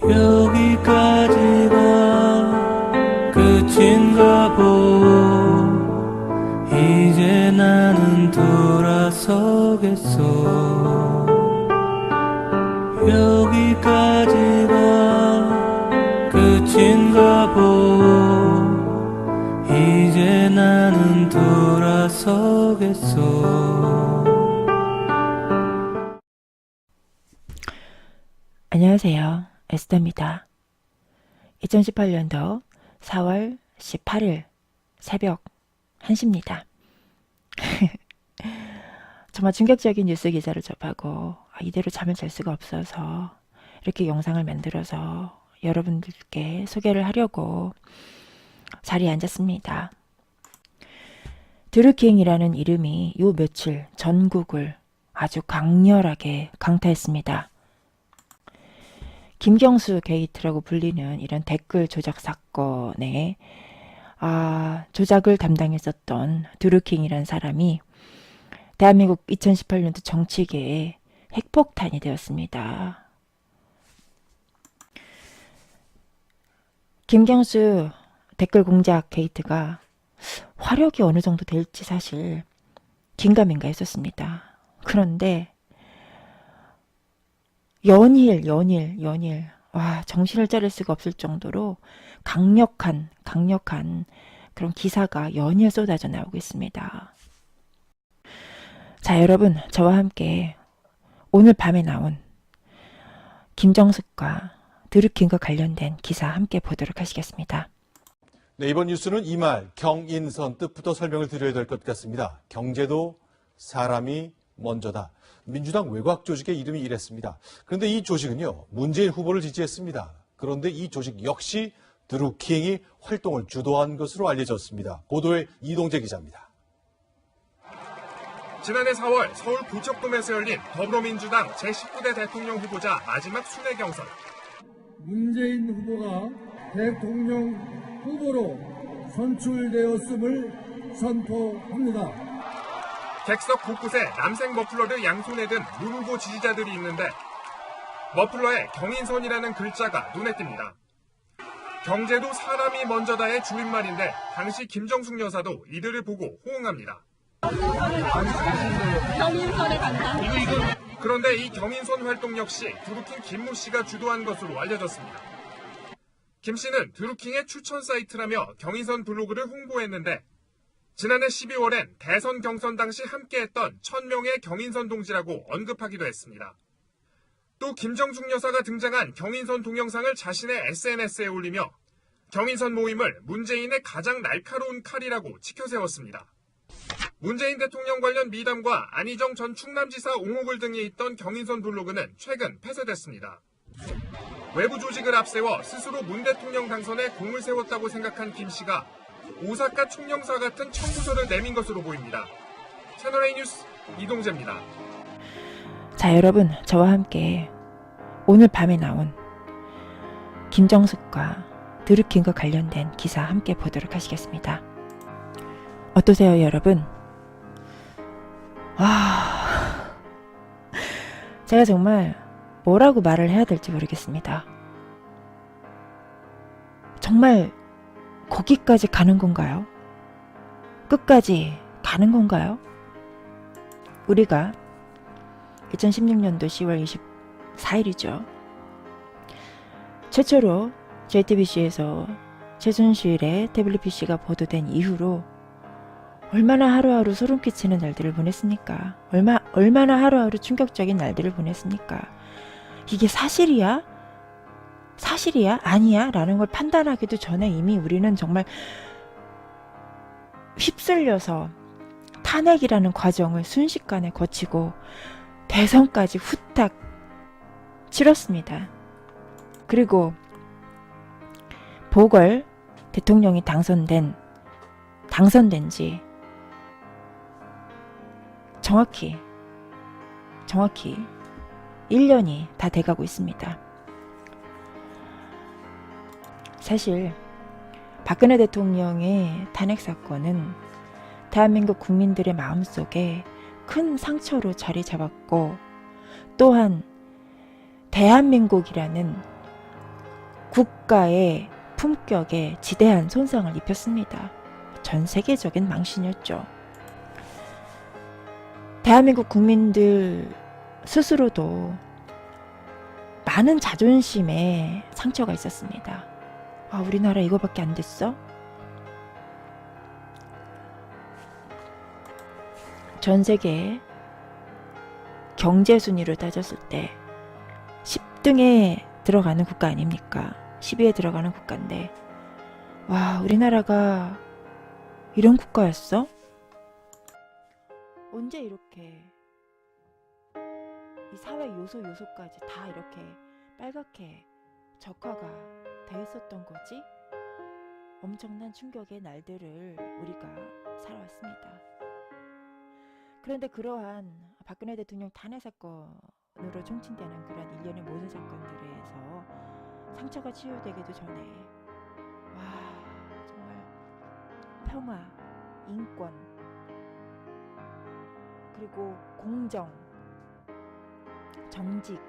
여기까지가 끝인가 보. 이제 나는 돌아서겠어. 여기까지가 끝인가 보. 이제 나는 돌아서겠어. 안녕하세요. 에스더입니다. 2018년도 4월 18일 새벽 1시입니다. 정말 충격적인 뉴스 기사를 접하고 이대로 잠을 잘 수가 없어서 이렇게 영상을 만들어서 여러분들께 소개를 하려고 자리에 앉았습니다. 드루킹이라는 이름이 요 며칠 전국을 아주 강렬하게 강타했습니다. 김경수 게이트라고 불리는 이런 댓글 조작 사건에 조작을 담당했었던 드루킹이라는 사람이 대한민국 2018년도 정치계에 핵폭탄이 되었습니다. 김경수 댓글 공작 게이트가 화력이 어느 정도 될지 사실 긴가민가 했었습니다. 그런데 연일 정신을 차릴 수가 없을 정도로 강력한 그런 기사가 연일 쏟아져 나오고 있습니다. 자, 여러분, 저와 함께 오늘 밤에 나온 김정숙과 드루킹과 관련된 기사 함께 보도록 하시겠습니다. 네, 이번 뉴스는 이 말 경인선 뜻부터 설명을 드려야 될 것 같습니다. 경제도 사람이 먼저다. 민주당 외곽 조직의 이름이 이랬습니다. 그런데 이 조직은요, 문재인 후보를 지지했습니다. 그런데 이 조직 역시 드루킹이 활동을 주도한 것으로 알려졌습니다. 보도에 이동재 기자입니다. 지난해 4월 서울 부척돔에서 열린 더불어민주당 제19대 대통령 후보자 마지막 순회 경선. 문재인 후보가 대통령 후보로 선출되었음을 선포합니다. 객석 곳곳에 남색 머플러를 양손에 든 문 후보 지지자들이 있는데 머플러에 경인선이라는 글자가 눈에 띕니다. 경제도 사람이 먼저다의 줄임말인데 당시 김정숙 여사도 이들을 보고 호응합니다. 경인선에 간다. 그런데 이 경인선 활동 역시 드루킹 김모 씨가 주도한 것으로 알려졌습니다. 김 씨는 드루킹의 추천 사이트라며 경인선 블로그를 홍보했는데 지난해 12월엔 대선 경선 당시 함께했던 1000명의 경인선 동지라고 언급하기도 했습니다. 또 김정숙 여사가 등장한 경인선 동영상을 자신의 SNS에 올리며 경인선 모임을 문재인의 가장 날카로운 칼이라고 치켜세웠습니다. 문재인 대통령 관련 미담과 안희정 전 충남지사 옹호글 등이 있던 경인선 블로그는 최근 폐쇄됐습니다. 외부 조직을 앞세워 스스로 문 대통령 당선에 공을 세웠다고 생각한 김 씨가 오사카 총영사 같은 청구서를 내민 것으로 보입니다. 채널A 뉴스 이동재입니다. 자, 여러분, 저와 함께 오늘 밤에 나온 김정숙과 드루킹과 관련된 기사 함께 보도록 하시겠습니다. 어떠세요, 여러분? 제가 정말 뭐라고 말을 해야 될지 모르겠습니다. 정말 거기까지 가는 건가요? 끝까지 가는 건가요? 우리가 2016년도 10월 24일이죠. 최초로 JTBC에서 최순실의 태블릿 PC가 보도된 이후로 얼마나 하루하루 소름 끼치는 날들을 보냈습니까? 얼마나 하루하루 충격적인 날들을 보냈습니까? 이게 사실이야? 아니야? 라는 걸 판단하기도 전에 이미 우리는 정말 휩쓸려서 탄핵이라는 과정을 순식간에 거치고 대선까지 후딱 치렀습니다. 그리고 보궐 대통령이 당선된 지 정확히 1년이 다 돼가고 있습니다. 사실 박근혜 대통령의 탄핵 사건은 대한민국 국민들의 마음속에 큰 상처로 자리 잡았고, 또한 대한민국이라는 국가의 품격에 지대한 손상을 입혔습니다. 전 세계적인 망신이었죠. 대한민국 국민들 스스로도 많은 자존심에 상처가 있었습니다. 아, 우리나라 이거밖에 안 됐어? 전 세계 경제 순위로 따졌을 때 10등에 들어가는 국가 아닙니까? 10위에 들어가는 국가인데, 와, 우리나라가 이런 국가였어? 언제 이렇게 이 사회 요소까지 다 이렇게 빨갛게 적화가 돼 있었던 거지? 엄청난 충격의 날들을 우리가 살아왔습니다. 그런데 그러한 박근혜 대통령 탄핵 사건으로 총칭되는 그런 일련의 모든 사건들에서 상처가 치유되기도 전에, 와, 정말 평화, 인권, 그리고 공정, 정직,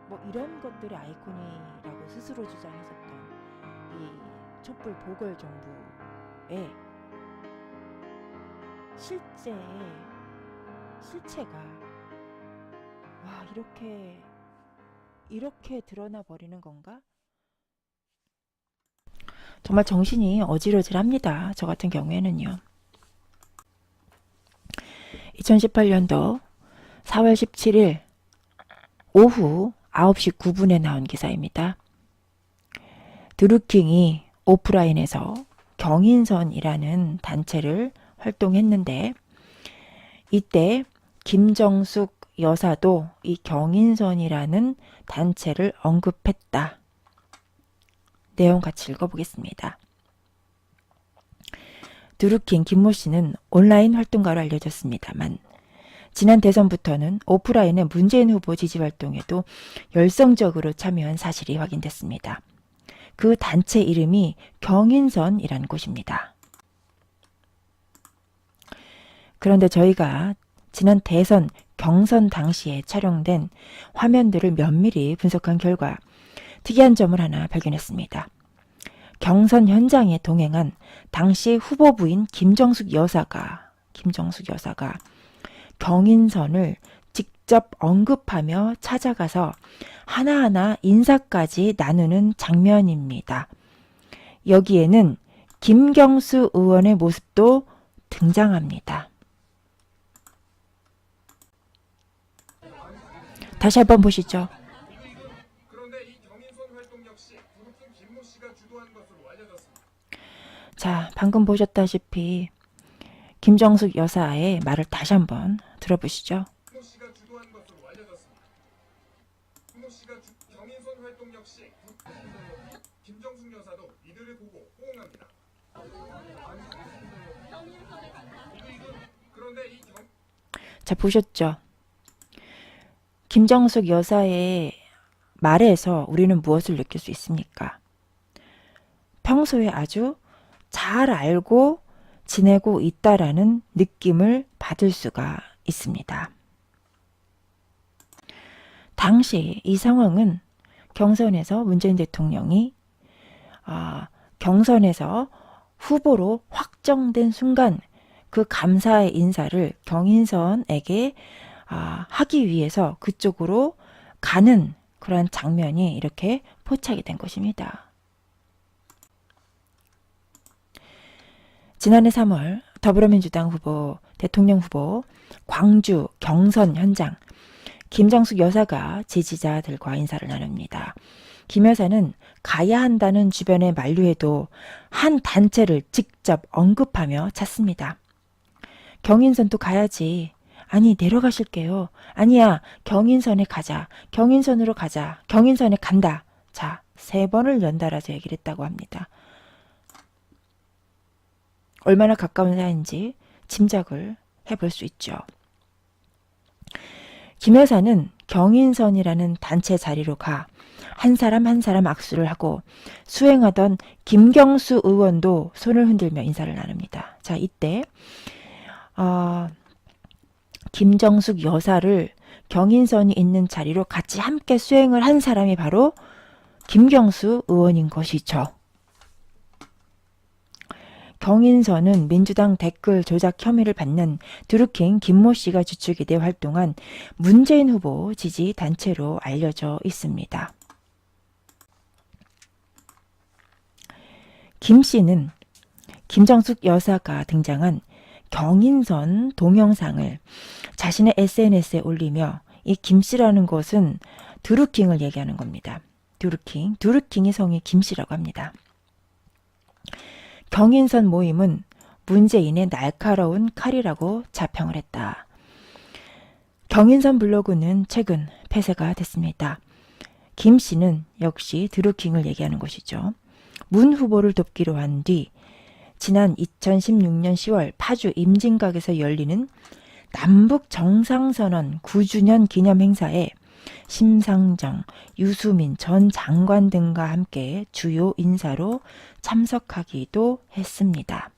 뭐 이런 것들의 아이콘이라고 스스로 주장했었던 이 촛불 보궐 정부의 실체가 와, 이렇게 드러나 버리는 건가? 정말 정신이 어지러질합니다. 저 같은 경우에는요. 2018년도 4월 17일 오후 9시 9분에 나온 기사입니다. 드루킹이 오프라인에서 경인선이라는 단체를 활동했는데, 이때 김정숙 여사도 이 경인선이라는 단체를 언급했다. 내용 같이 읽어보겠습니다. 드루킹 김모 씨는 온라인 활동가로 알려졌습니다만 지난 대선부터는 오프라인의 문재인 후보 지지 활동에도 열성적으로 참여한 사실이 확인됐습니다. 그 단체 이름이 경인선이라는 곳입니다. 그런데 저희가 지난 대선 경선 당시에 촬영된 화면들을 면밀히 분석한 결과 특이한 점을 하나 발견했습니다. 경선 현장에 동행한 당시 후보부인 김정숙 여사가 경인선을 직접 언급하며 찾아가서 하나하나 인사까지 나누는 장면입니다. 여기에는 김경수 의원의 모습도 등장합니다. 다시 한번 보시죠. 그런데 이 경인선 활동 역시 드루킹 김모 씨가 주도한 것으로 알려졌습니다. 자, 방금 보셨다시피 김정숙 여사의 말을 다시 한번 들어보시죠. 김모 씨가 주도한 것으로 알려졌습니다. 김모 씨가 경인선 활동 역시 김정숙 여사도 이들을 보고 호응합니다. 그런데 이 자, 보셨죠? 김정숙 여사의 말에서 우리는 무엇을 느낄 수 있습니까? 평소에 아주 잘 알고 지내고 있다라는 느낌을 받을 수가 있습니다. 당시 이 상황은 경선에서 문재인 대통령이 경선에서 후보로 확정된 순간 그 감사의 인사를 경인선에게 하기 위해서 그쪽으로 가는 그러한 장면이 이렇게 포착이 된 것입니다. 지난해 3월 더불어민주당 후보, 대통령 후보 광주 경선 현장, 김정숙 여사가 지지자들과 인사를 나눕니다. 김 여사는 가야 한다는 주변의 만류에도 한 단체를 직접 언급하며 찾습니다. 경인선도 가야지. 아니, 내려가실게요. 아니야, 경인선에 가자. 경인선으로 가자. 경인선에 간다. 자, 3번을 연달아서 얘기를 했다고 합니다. 얼마나 가까운 사이인지 짐작을 해볼 수 있죠. 김 여사는 경인선이라는 단체 자리로 가 한 사람 한 사람 악수를 하고 수행하던 김경수 의원도 손을 흔들며 인사를 나눕니다. 자, 이때 김정숙 여사를 경인선이 있는 자리로 같이 함께 수행을 한 사람이 바로 김경수 의원인 것이죠. 경인선은 민주당 댓글 조작 혐의를 받는 드루킹 김모 씨가 주축이 돼 활동한 문재인 후보 지지 단체로 알려져 있습니다. 김 씨는 김정숙 여사가 등장한 경인선 동영상을 자신의 SNS에 올리며 이 김 씨라는 것은 드루킹을 얘기하는 겁니다. 드루킹의 성이 김 씨라고 합니다. 경인선 모임은 문재인의 날카로운 칼이라고 자평을 했다. 경인선 블로그는 최근 폐쇄가 됐습니다. 김 씨는 역시 드루킹을 얘기하는 것이죠. 문 후보를 돕기로 한 뒤 지난 2016년 10월 파주 임진각에서 열리는 남북 정상선언 9주년 기념 행사에 심상정, 유수민 전 장관 등과 함께 주요 인사로 참석하기도 했습니다.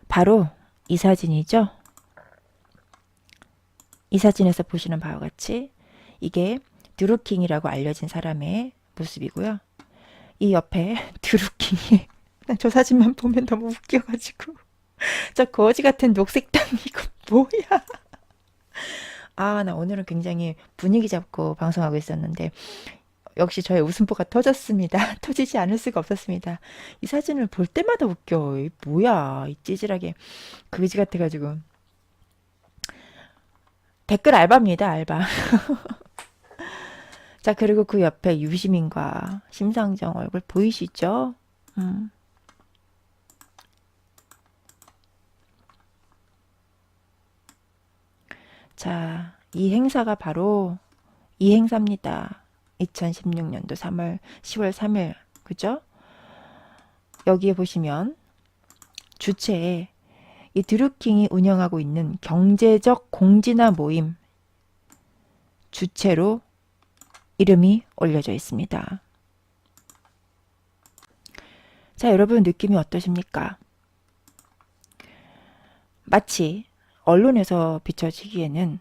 바로 이 사진이죠. 이 사진에서 보시는 바와 같이 이게 드루킹이라고 알려진 사람의 모습이고요. 이 옆에 드루킹이 저 사진만 보면 너무 웃겨가지고 저 거지 같은 녹색 땅 이거 뭐야? 아, 나 오늘은 굉장히 분위기 잡고 방송하고 있었는데 역시 저의 웃음보가 터졌습니다. 터지지 않을 수가 없었습니다. 이 사진을 볼 때마다 웃겨. 이 뭐야? 이 찌질하게 그지 같아가지고. 댓글 알바입니다. 알바. 자, 그리고 그 옆에 유시민과 심상정 얼굴 보이시죠? 자, 이 행사가 바로 이 행사입니다. 2016년도 10월 3일, 그죠? 여기에 보시면 주체에 이 드루킹이 운영하고 있는 경제적 공진화 모임 주체로 이름이 올려져 있습니다. 자, 여러분 느낌이 어떠십니까? 마치 언론에서 비춰지기에는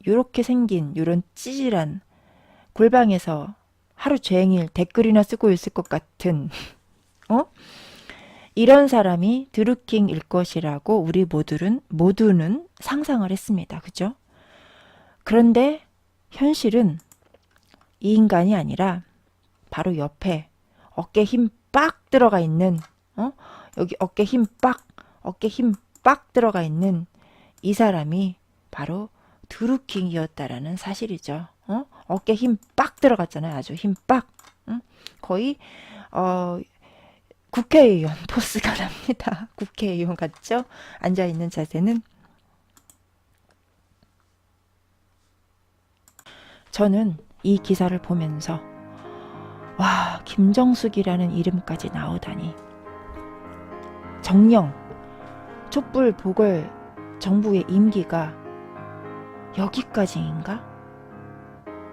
이렇게 생긴 이런 찌질한 골방에서 하루 종일 댓글이나 쓰고 있을 것 같은 이런 사람이 드루킹일 것이라고 우리 모두는 상상을 했습니다. 그죠? 그런데 현실은 이 인간이 아니라 바로 옆에 어깨 힘 빡 들어가 있는 여기 어깨 힘 빡 들어가 있는 이 사람이 바로 드루킹이었다라는 사실이죠. 어깨 힘 빡 들어갔잖아요. 아주 힘 빡. 거의 국회의원 포스가 납니다. 국회의원 같죠? 앉아있는 자세는. 저는 이 기사를 보면서 와, 김정숙이라는 이름까지 나오다니. 정녕 촛불 보궐 정부의 임기가 여기까지인가?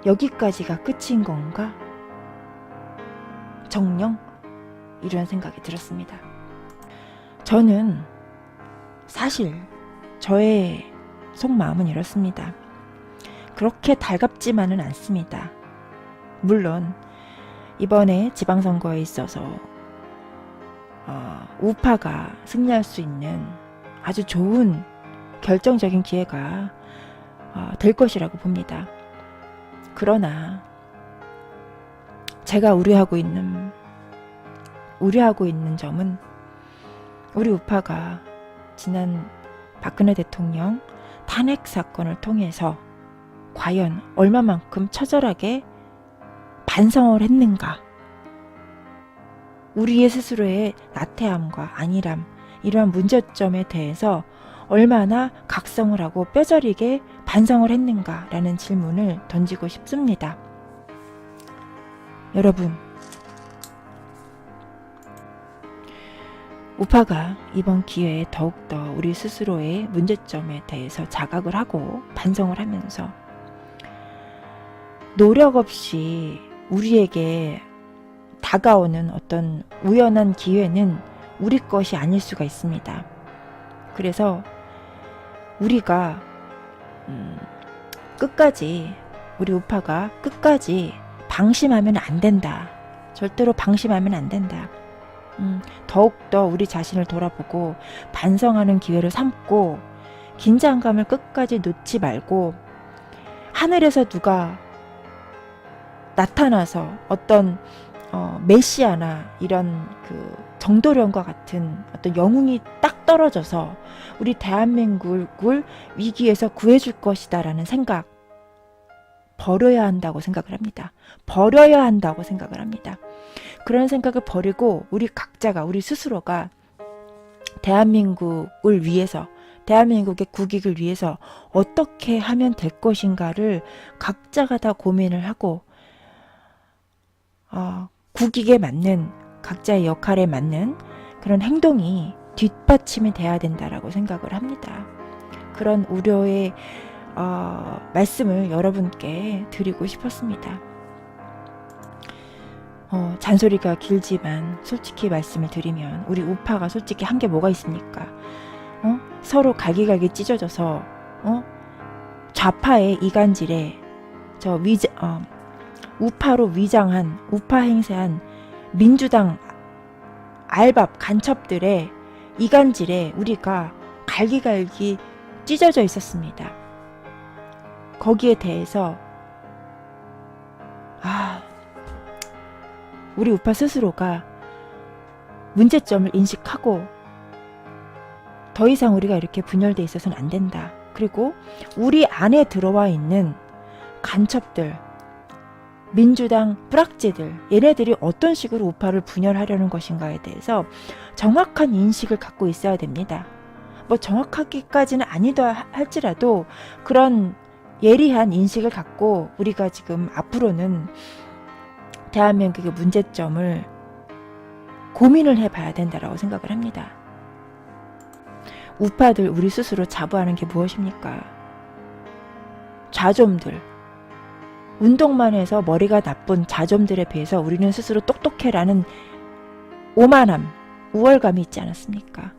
여기까지가 끝인 건가? 정녕? 이런 생각이 들었습니다. 저는 사실 저의 속마음은 이렇습니다. 그렇게 달갑지만은 않습니다. 물론 이번에 지방선거에 있어서 우파가 승리할 수 있는 아주 좋은 결정적인 기회가 될 것이라고 봅니다. 그러나 제가 우려하고 있는 점은 우리 우파가 지난 박근혜 대통령 탄핵 사건을 통해서 과연 얼마만큼 처절하게 반성을 했는가? 우리의 스스로의 나태함과 안일함, 이러한 문제점에 대해서 얼마나 각성을 하고 뼈저리게 반성을 했는가라는 질문을 던지고 싶습니다. 여러분, 우파가 이번 기회에 더욱더 우리 스스로의 문제점에 대해서 자각을 하고 반성을 하면서 노력 없이 우리에게 다가오는 어떤 우연한 기회는 우리 것이 아닐 수가 있습니다. 그래서 우리가 끝까지, 우리 우파가 끝까지 방심하면 안 된다. 절대로 방심하면 안 된다. 더욱더 우리 자신을 돌아보고 반성하는 기회를 삼고 긴장감을 끝까지 놓지 말고 하늘에서 누가 나타나서 어떤 메시아나 이런 그 정도령과 같은 어떤 영웅이 딱 떨어져서 우리 대한민국을 위기에서 구해줄 것이다 라는 생각 버려야 한다고 생각을 합니다. 버려야 한다고 생각을 합니다. 그런 생각을 버리고 우리 각자가 우리 스스로가 대한민국을 위해서 대한민국의 국익을 위해서 어떻게 하면 될 것인가를 각자가 다 고민을 하고 국익에 맞는 각자의 역할에 맞는 그런 행동이 뒷받침이 돼야 된다라고 생각을 합니다. 그런 우려의 말씀을 여러분께 드리고 싶었습니다. 잔소리가 길지만 솔직히 말씀을 드리면 우리 우파가 솔직히 한 게 뭐가 있습니까? 서로 갈기갈기 찢어져서 좌파의 이간질에 우파로 위장한 우파 행세한 민주당 알밥 간첩들의 이간질에 우리가 갈기갈기 찢어져 있었습니다. 거기에 대해서 우리 우파 스스로가 문제점을 인식하고 더 이상 우리가 이렇게 분열돼 있어서는 안 된다. 그리고 우리 안에 들어와 있는 간첩들, 민주당 뿌락지들, 얘네들이 어떤 식으로 우파를 분열하려는 것인가에 대해서 정확한 인식을 갖고 있어야 됩니다. 뭐 정확하기까지는 아니다 할지라도 그런 예리한 인식을 갖고 우리가 지금 앞으로는 대한민국의 문제점을 고민을 해봐야 된다고 생각을 합니다. 우파들 우리 스스로 자부하는 게 무엇입니까? 좌좀들, 운동만 해서 머리가 나쁜 자좀들에 비해서 우리는 스스로 똑똑해라는 오만함, 우월감이 있지 않았습니까?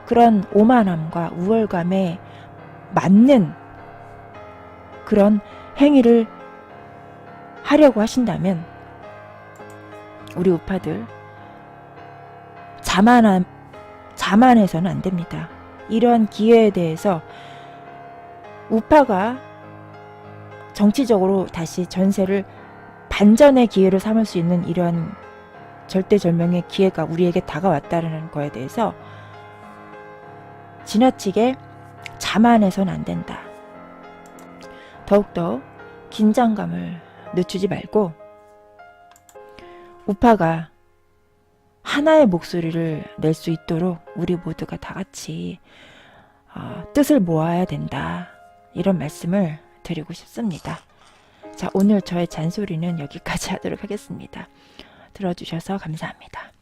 그런 오만함과 우월감에 맞는 그런 행위를 하려고 하신다면 우리 우파들 자만해서는 안 됩니다. 이러한 기회에 대해서 우파가 정치적으로 다시 전세를 반전의 기회로 삼을 수 있는 이러한 절대절명의 기회가 우리에게 다가왔다는 거에 대해서 지나치게 자만해서는 안 된다. 더욱더 긴장감을 늦추지 말고 우파가 하나의 목소리를 낼 수 있도록 우리 모두가 다 같이 뜻을 모아야 된다. 이런 말씀을 드리고 싶습니다. 자, 오늘 저의 잔소리는 여기까지 하도록 하겠습니다. 들어주셔서 감사합니다.